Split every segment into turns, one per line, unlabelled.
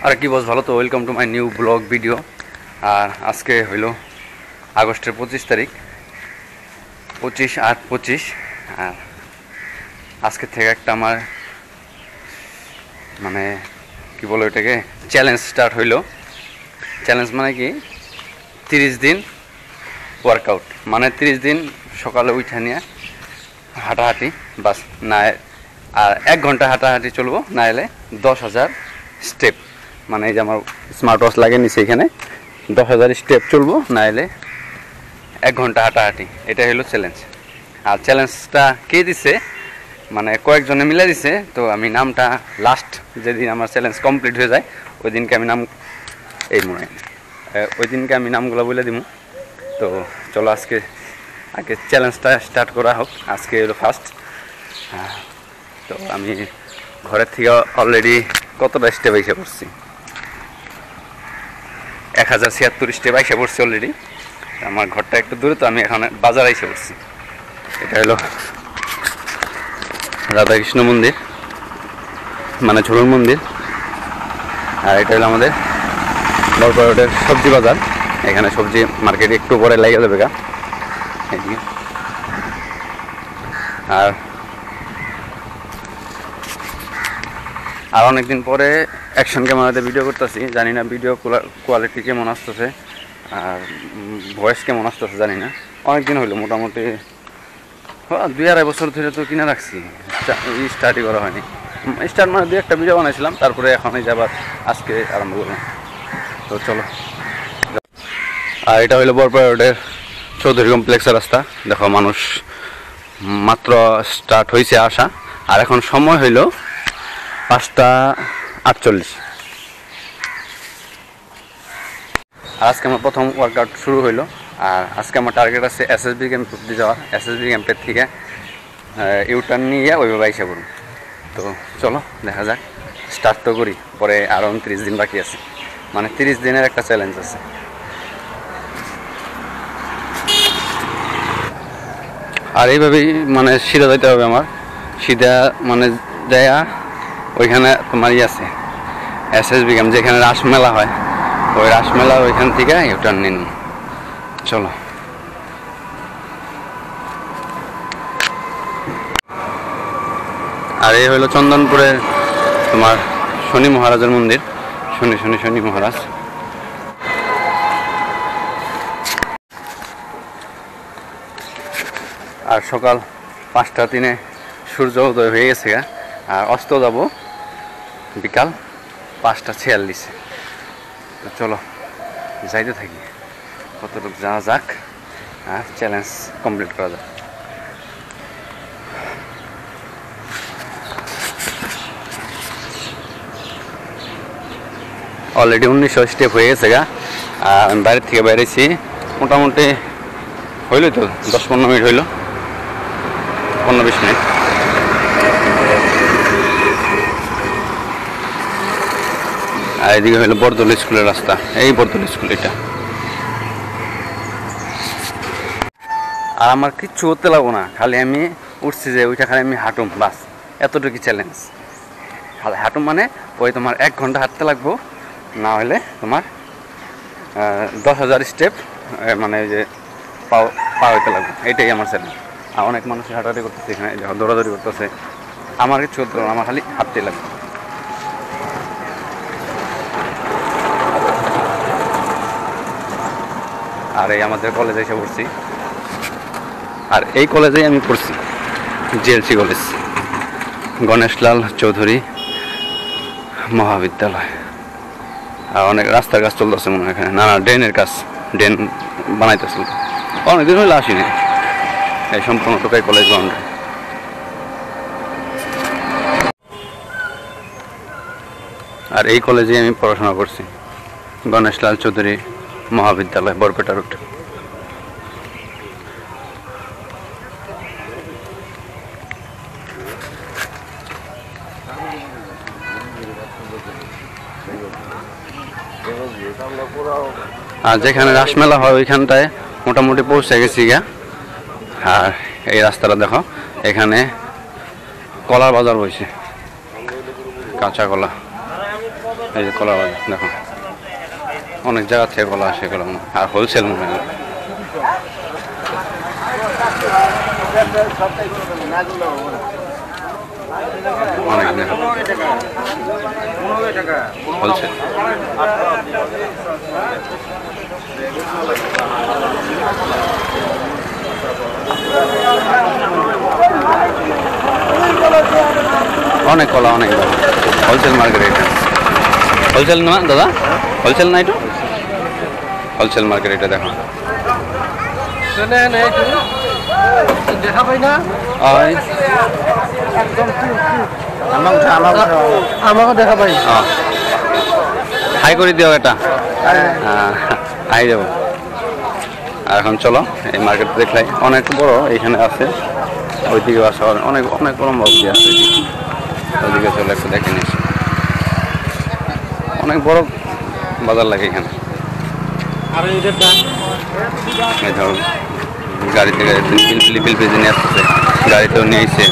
আর কি বস ভালো তো, welcome to my new blog video. আর আজকে হইল আগস্টের 25 তারিখ, 25/8/25। আর আজকে থেকে একটা আমার মানে কি বলো এটাকে চ্যালেঞ্জ স্টার্ট হইল। চ্যালেঞ্জ মানে কি 30 দিন ওয়ার্কআউট, মানে 30 দিন সকালে উঠে নিয়ে হাঁটাহাঁটি বাস, না আর 1 ঘন্টা হাঁটাহাঁটি চলবো, না এলে 10,000 স্টেপ। মানে এই যে আমার স্মার্ট ওয়াচ লাগিয়ে নিছে, এখানে 10,000 স্টেপ চলবো, না এলে 1 ঘন্টা হাঁটাহাঁটি। এটা হলো চ্যালেঞ্জ। আর চ্যালেঞ্জটা কে দিছে মানে কয়েকজনে মিলে দিছে, তো আমি নামটা লাস্ট যেদিন আমার চ্যালেঞ্জ কমপ্লিট হয়ে যায় ওই দিনকে আমি নাম ওই দিনকে আমি নামগুলো বলে দিব। তো চলো আগে চ্যালেঞ্জটা স্টার্ট করা হোক। আজকে হলো ফার্স্ট। তো আমি ঘরের থেকে অলরেডি কতটা স্টেপ এসে পড়ছি, 1076 স্টেপ এসে পড়ছি অলরেডি। আমার ঘরটা একটু দূরে, তো আমি এখন বাজারে এসে পড়ছি। এটা হলো রাধাকৃষ্ণ মন্দির, মানে ঝুলন মন্দির। আর এটা হলো আমাদের বরপাড়া রোডের সবজি বাজার। এখানে সবজি মার্কেট একটু পরে লেগে যাবে গা এদিকে। আর অনেকদিন পরে অ্যাকশন ক্যামেরাতে ভিডিও করতেছি, জানি না ভিডিও কোয়ালিটি কেমন আসতেছে আর ভয়েস কেমন আসতেছে জানি না। অনেকদিন হইলো, মোটামুটি 2-2.5 বছর ধরে তো কিনে রাখছি, স্টার্টই করা হয়নি। স্টার্ট মানে 2-1টা ভিডিও বানাইছিলাম, তারপরে এখন এই যে আবার আজকে আরম্ভ করলাম। তো চলো। আর এটা হইলো বরপাড়া রোডের চৌধুরী কমপ্লেক্সের রাস্তা। দেখো মানুষ মাত্র স্টার্ট হয়েছে আসা, আর এখন সময় হইল 5:48। আর আজকে আমার প্রথম ওয়ার্কআউট শুরু হইলো। আর আজকে আমার টার্গেট আছে এসএসবি ক্যাম্প দিয়ে যাওয়ার। এসএসবি ক্যাম্পের থেকে ইউটার্ন নিয়ে ওইভাবে আইসা করুন। তো চলো দেখা যাক, স্টার্ট তো করি। পরে আরও 29 দিন বাকি আছে, মানে 30 দিনের একটা চ্যালেঞ্জ আছে। আর এইভাবেই মানে সিধা যাইতে হবে আমার, সিধা মানে যাইয়া ওইখানে তোমার আছে এসএসবি ক্যাম্প, যেখানে রাসমেলা হয়, ওই রাসমেলা ওইখান থেকে ইউটার্ন নিন। চলো। আর এই হইলো চন্দনপুরের তোমার শনি মহারাজের মন্দির, শনি মহারাজ। আর সকাল 5:03 সূর্য উদয় হয়ে গেছে, আর অস্ত যাব বিকাল 5:46। তো চলো যাইতে থাকি, কতটুকু যাওয়া যাক, আর চ্যালেঞ্জ কমপ্লিট করা যাক। অলরেডি 1900 স্টেপ হয়ে গেছে গা। আর আমি বাইরের থেকে বেরিয়েছি, মোটামুটি হইল তো 10-15 মিনিট হইল, 15-20 মিনিট। আর এদিকে হইলো বরদল স্কুলের রাস্তা, এই বরদল স্কুল এটা। আর আমার কিচ্ছু করতে লাগবো না, খালি আমি উঠছি যে ওইটা খালি আমি হাঁটুম বাস, এতটুকু চ্যালেঞ্জ। খালি হাঁটুম মানে ওই তোমার 1 ঘন্টা হাঁটতে লাগবো, না হলে তোমার 10,000 স্টেপ মানে ওই যে পা হইতে লাগবে, এটাই আমার চ্যালেঞ্জ। আর অনেক মানুষ হাঁটাহাঁটি করতেছে, এখানে দৌড়াদৌড়ি করতেছে। আমার কিছু করতে লাগবে, আমার খালি হাঁটতে লাগবে। আর এই আমাদের কলেজে এসে পড়ছি, আর এই কলেজেই আমি পড়ছি, জিএলসি কলেজ, গণেশলাল চৌধুরী মহাবিদ্যালয়। আর অনেক রাস্তার কাজ চলতেছে মনে হয় এখানে, না ড্রেনের কাজ, ড্রেন বানাইতেছিল। অনেকদিন হইলে আসিনি এই সম্পূর্ণ টোকাই কলেজ বাউন্ডারি। আর এই কলেজে আমি পড়াশোনা করছি, গণেশলাল চৌধুরী মহাবিদ্যালয়, বরপেটা রোড। আর যেখানে রাসমেলা হয় ওইখানটায় মোটামুটি পৌঁছে গেছি গা। আর এই রাস্তাটা দেখো, এখানে কলার বাজার বসে, কাঁচা কলা। এই যে কলা বাজার দেখো, অনেক জায়গা থেকে কলা আসে, এগুলো আর হোলসেল মনে হয়। অনেক হোলসেল। অনেক কলা, অনেক হোলসেল মার্কেট এটা। হোলসেল না দাদা, হোলসেল না এটা, হোলসেল মার্কেট এটা দেখো।
দেখা পাই না আমাকে দেখা পাই।
হাই করে দিও এটা, হাই যাবো। আর এখন চলো এই মার্কেট দেখলাই অনেক বড় এখানে আছে, ওইদিকে আসা অনেক অনেক লম্বা অবধি আছে, ওইদিকে চলে একটু দেখে নিস। অনেক বড় বাজার লাগে এখানে। এই ধরো গাড়ি থেকে পিলপিল ভেজে নিয়ে আসতেছে, গাড়িতেও নিয়ে এসে।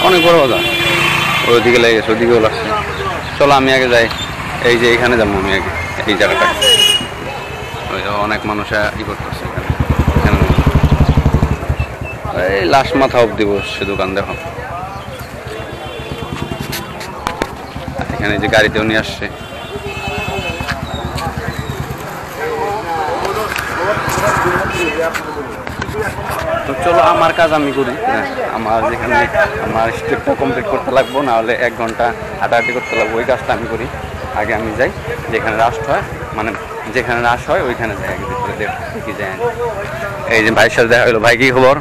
অনেক বড় বাজার, ওইদিকে লেগে গেছে, ওইদিকেও লাগছে। চলো আমি আগে যাই, এই যে এখানে যাবো আমি আগে, এই জায়গাটা। অনেক মানুষ ই করতেছে এখানে, এই লাশ মাথা অব্দি বসছে দোকান দেখো। এখানে যে গাড়িতেও নিয়ে আসছে। তো চলো আমার কাজ আমি করি, আমার যেখানে আমার স্টেপটা কমপ্লিট করতে লাগবো, না হলে 1 ঘন্টা হাঁটাহাঁটি করতে লাগবো, ওই কাজটা আমি করি। আগে আমি যাই যেখানে রাস্ট হয়, মানে যেখানে রাশ হয় ওইখানে যাই আগে, ভিতরে দেখি যায়। এই যে ভাইয়ের সাথে দেখা হলো। ভাই কি খবর?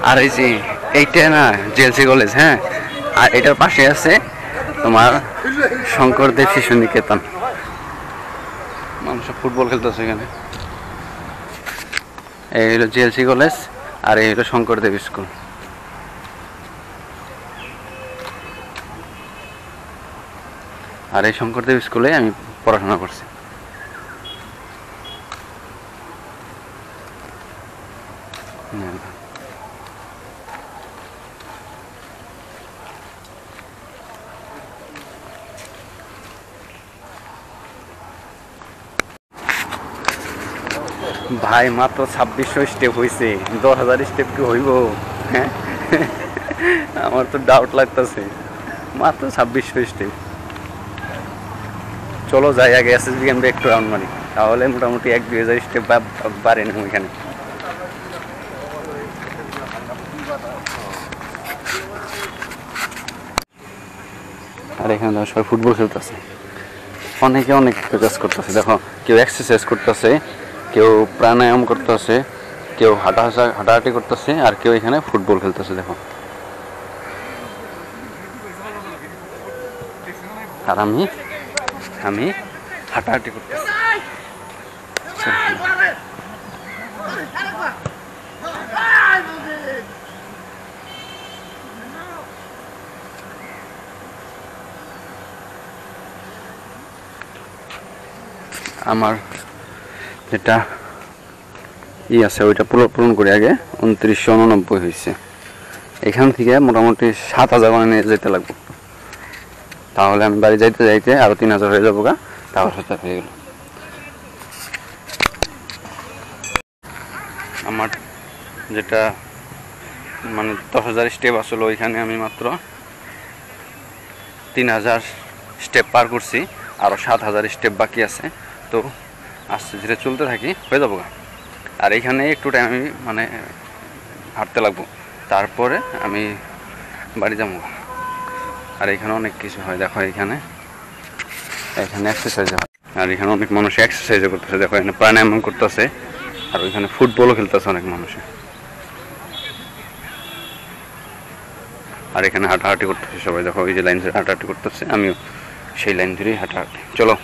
আর এই যে এইটা না জেএলসি কলেজ, হ্যাঁ, আর এটার পাশে আছে তোমার শঙ্করদেব শিশু নিকেতন। মানুষ ফুটবল খেলতেছে এখানে। এই হলো জেএলসি কলেজ, আর এই হলো শঙ্করদেব স্কুল। আর এই শঙ্করদেব স্কুলে আমি পড়াশোনা করছি। ভাই মাত্র 2600 স্টেপ হয়েছে, 10,000 স্টেপ কি হইব? হ্যাঁ, আমার তো ডাউট লাগতেছে, মাত্র 2600 স্টেপ। চলো যাই আগে এসএসবি ক্যাম্পে একটু রাউন্ড মারি, তাহলে মোটামুটি 1-2 হাজার স্টেপ বাড়ে নেব এখানে। আর এখানে সবাই ফুটবল খেলতেছে, অনেকে অনেক কাজ করতেছে দেখো। কেউ এক্সারসাইজ করতেছে, কেউ প্রাণায়াম করতেছে, কেউ হাঁটাহাঁটি করতেছে, আর কেউ এখানে ফুটবল খেলতেছে দেখো। আর আমি হাঁটাহাঁটি করতেছি। আমার যেটা আছে ওইটা পূরণ করে আগে 2989 হয়েছে। এখান থেকে মোটামুটি 7,000 মানে যেতে লাগবে, তাহলে আমি বাড়ি যাইতে যাইতে আরো 3,000 হয়ে যাবো গা, তাহলে 7,000 হয়ে গেল। আমার যেটা মানে 10,000 স্টেপ আসলে ওইখানে আমি মাত্র 3,000 স্টেপ পার করছি, আরও 7,000 স্টেপ বাকি আছে। তো আস্তে ধীরে চলতে থাকি, হয়ে যাবো। আর এইখানে একটু টাইম আমি মানে হাঁটতে লাগবো, তারপরে আমি বাড়ি যাবো। আর এখানে অনেক কিছু হয় দেখো, এখানে এক্সারসাইজ হয়, আর এখানে অনেক মানুষ এক্সারসাইজও করতেছে দেখো, এখানে প্রাণায়াম করতেছে, আর ওইখানে ফুটবলও খেলতেছে অনেক মানুষে। আর এখানে হাঁটাহাঁটি করতেছে সবাই দেখো, ওই যে লাইন ধরে হাঁটাহাঁটি করতেছে, আমিও সেই লাইন ধরেই হাঁটাহাঁটি। চলো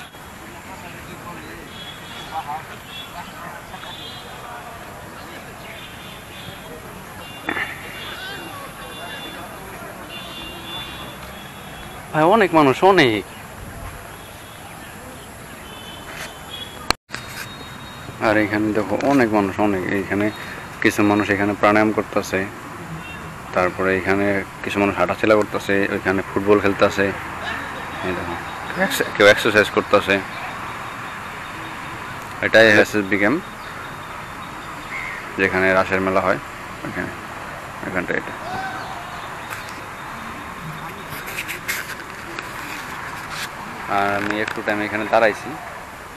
ভাই, অনেক মানুষ, অনেক আর এখানে দেখো অনেক মানুষ, অনেক। এইখানে কিছু মানুষ এখানে প্রাণায়াম করতেছে, তারপরে এখানে কিছু মানুষ হাঁটাচলা করতেছে, ওইখানে ফুটবল খেলতেছে, এই দেখো কেউ এক্সারসাইজ করতেছে। এটাই এসএসবি ক্যাম্প, যেখানে রাসের মেলা হয়, এখানটা এটা। আর আমি একটু টাইম এখানে দাঁড়াইছি,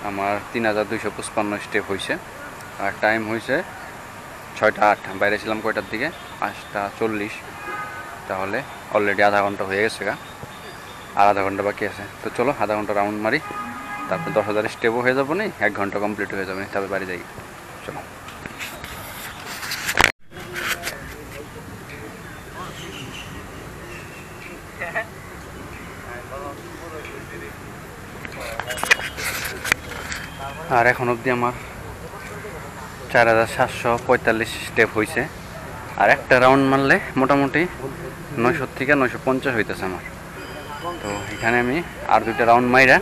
আমার 3255 স্টেপ হয়েছে, আর টাইম হয়েছে 6:08। বাইরে ছিলাম কয়টার দিকে? 5:40। তাহলে অলরেডি আধা ঘন্টা হয়ে গেছে গা, আর আধা ঘন্টা বাকি আছে। তো চলো আধা ঘন্টা রাউন্ড মারি, তারপর 10,000 স্টেপও হয়ে যাবো নি, 1 ঘন্টা কমপ্লিট হয়ে যাবে, তারপর বাড়ি যাই। চলো। আর এখন অবধি আমার 4745 স্টেপ হয়েছে, আর একটা রাউন্ড মারলে মোটামুটি 900 থেকে 950 হইতেছে আমার। তো এখানে আমি আর 2টা রাউন্ড মাইরা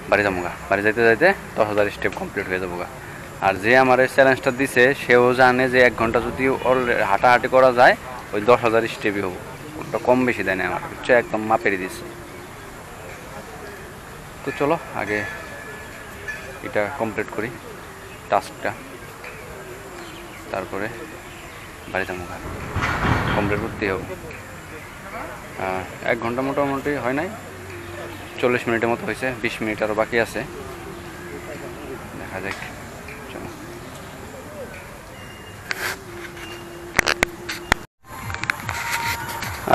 বাড়ি যাবো গা। বাড়ি যাইতে যাইতে 10,000 স্টেপ কমপ্লিট হয়ে যাবো গা। আর যে আমার এই চ্যালেঞ্জটা দিছে সেও জানে যে 1 ঘন্টা যদি হাঁটাহাঁটি করা যায় ওই 10,000 স্টেপই হবো, ওটা কম বেশি দেয় না আমার, হচ্ছে একদম মাপেরই দিচ্ছে। তো চলো আগে এটা কমপ্লিট করি টাস্কটা, তারপরে বাড়ি যাবো গা। কমপ্লিট করতেই হবে। 1 ঘন্টা মোটামুটি হয় নাই, 40 মিনিটের মতো হয়েছে, 20 মিনিট আরও বাকি আছে, দেখা যাক। চলো।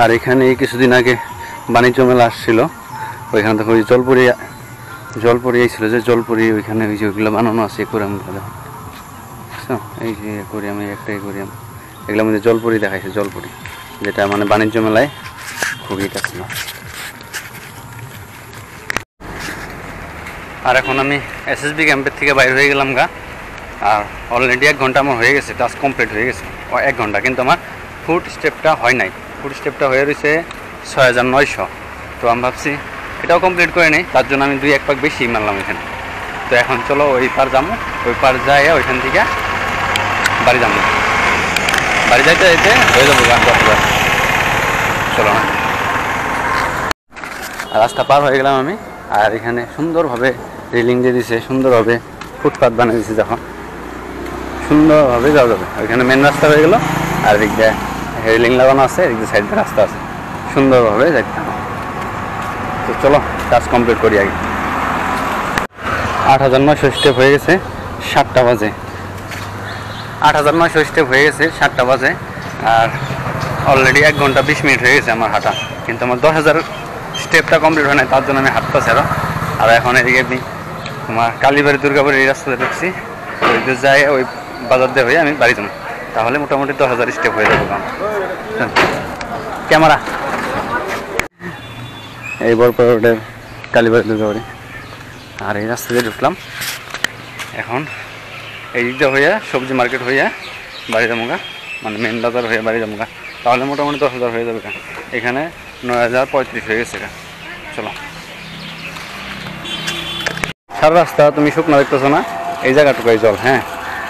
আর এখানে কিছুদিন আগে বাণিজ্য মেলা আসছিল, ওইখানে দেখো ওই জলপরি এইছিল, যে জলপরি ওইখানে ওই যে ওইগুলো বানানো আছে একুরিয়ামগুলো দেখো, এই যে একুরিয়াম, এই একটা একুরিয়াম, এগুলোর মধ্যে জলপরি দেখাইছে, জলপরি, যেটা মানে বাণিজ্য মেলায় খুবই এটা ছিল। আর এখন আমি এসএসবি ক্যাম্পের থেকে বাইরে হয়ে গেলাম গা, আর অলরেডি 1 ঘন্টা আমার হয়ে গেছে, টাস্ক কমপ্লিট হয়ে গেছে 1 ঘন্টা, কিন্তু আমার ফুট স্টেপটা হয় নাই। ফুট স্টেপটা হয়ে রয়েছে 6900। তো আমি ভাবছি এটাও কমপ্লিট করে নিই, তার জন্য আমি 2-1 পাক বেশি মারলাম এখানে। তো এখন চলো ওই পার যাবো, ওই পার যাই ওইখান থেকে বাড়ি যাবো। বাড়ি যাইতে যাইতে হয়ে যাবো গা 10,000। চলো না, রাস্তা পার হয়ে গেলাম আমি। আর এখানে সুন্দরভাবে রেলিং দিয়ে দিছে, সুন্দরভাবে ফুটপাথ বানিয়ে দিচ্ছে, যখন সুন্দরভাবে যাওয়া যাবে। ওইখানে মেন রাস্তা হয়ে গেল, আর এদিক দিয়ে রেলিং লাগানো আছে, এদিক দিয়ে সাইড দিয়ে রাস্তা আছে, সুন্দরভাবে যাইতে হবে। তো চলো কাজ কমপ্লিট করি আগে। 8,900 স্টেপ হয়ে গেছে, 7টা বাজে। 8,900 স্টেপ হয়ে গেছে, 7টা বাজে। আর অলরেডি 1 ঘন্টা 20 মিনিট হয়ে গেছে আমার হাঁটা, কিন্তু আমার 10,000 স্টেপটা কমপ্লিট হয় নাই, তার জন্য আমি হাঁটতেছি আরও। আর এখন এদিকে তোমার কালীবাড়ি দুর্গাবাড়ি এই রাস্তাতে ঢুকছি, ওই যে যাই ওই বাজার দিয়ে হয়ে আমি বাড়ি যাবো, তাহলে মোটামুটি 10,000 স্টেপ হয়ে যাবো। ক্যামেরা এই বরপাড়ের কালীবাড়ি দুর্গাবাড়ি, আর এই রাস্তা দিয়ে ঢুকলাম। এখন এই দিকটা হইয়া সবজি মার্কেট হইয়া বাড়ি যাবো গা, মানে মেন বাজার হয়ে বাড়ি যাবো গা, তাহলে মোটামুটি 10,000 হয়ে যাবে গা। এখানে 9,035 হয়ে গেছে গা। চলো। সারা রাস্তা তুমি শুকনো দেখতেছো না, এই জায়গাটুকাই জল। হ্যাঁ,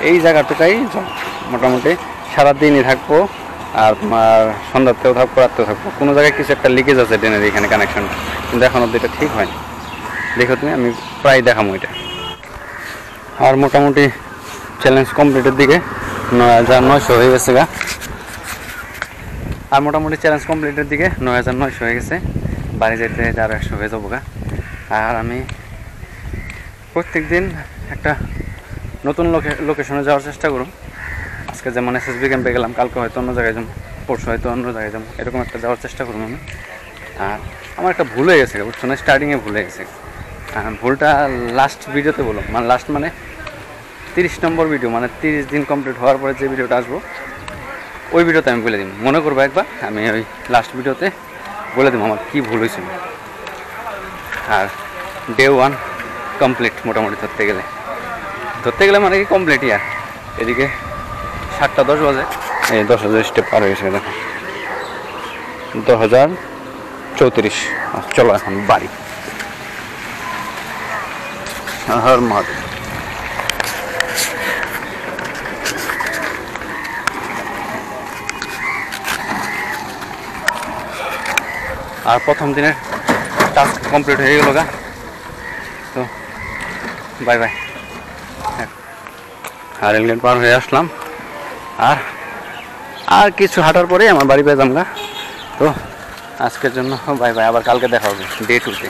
এই জায়গাটুকাই জল, মোটামুটি সারাদিনই থাকবো। আর তোমার সন্ধ্যাতেও থাকবো, রাত্রেও থাকবো। কোনো জায়গায় কিছু একটা লিকেজ আছে ড্রেনের এখানে কানেকশন, কিন্তু এখন অব্দি এটা ঠিক হয়নি। দেখো তুমি, আমি প্রায় দেখাবো এটা। আর মোটামুটি চ্যালেঞ্জ কমপ্লিটের দিকে 9,900 হয়ে গেছে গা। আর মোটামুটি চ্যালেঞ্জ কমপ্লিটের দিকে 9,900 হয়ে গেছে। বাড়ি যেতে যেতে আরও 100 হয়ে যাবো গা। আর আমি প্রত্যেক দিন একটা নতুন লোকেশনে যাওয়ার চেষ্টা করব। আজকে যেমন এসএসবি ক্যাম্পে গেলাম, কালকে হয়তো অন্য জায়গায় যাবো, পরশু হয়তো অন্য জায়গায় যাবো, এরকম একটা যাওয়ার চেষ্টা করবো আমি। আর আমার একটা ভুল হয়ে গেছে, বুঝছো না, স্টার্টিংয়ে ভুল হয়ে গেছে। ভুলটা লাস্ট ভিডিওতে বলো, মানে লাস্ট মানে 30 নম্বর ভিডিও, মানে 30 দিন কমপ্লিট হওয়ার পরে যে ভিডিওটা আসবো ওই ভিডিওতে আমি বলে দিব। মনে করবো একবার, আমি ওই লাস্ট ভিডিওতে বলে দেবো আমার কী ভুল হয়েছিল। আর ডে 1 কমপ্লিট মোটামুটি ধরতে গেলে মানে কি কমপ্লিটই। আর এদিকে 7:10 বাজে, এই 10,000 স্টেপ পার হয়ে গেছে দেখো, 10,034। চলো এখন বাড়ি। হর মহাদেব। আর প্রথম দিনের টাস্ক কমপ্লিট হয়ে গেল গা। তো বাই বাই। আর রেলগেট পার হয়ে আসলাম, আর কিছু হাঁটার পরে আমার বাড়ি পেয়ে যাম গা। তো আজকের জন্য বাই বাই, আবার কালকে দেখা হবে ডে 2-তে।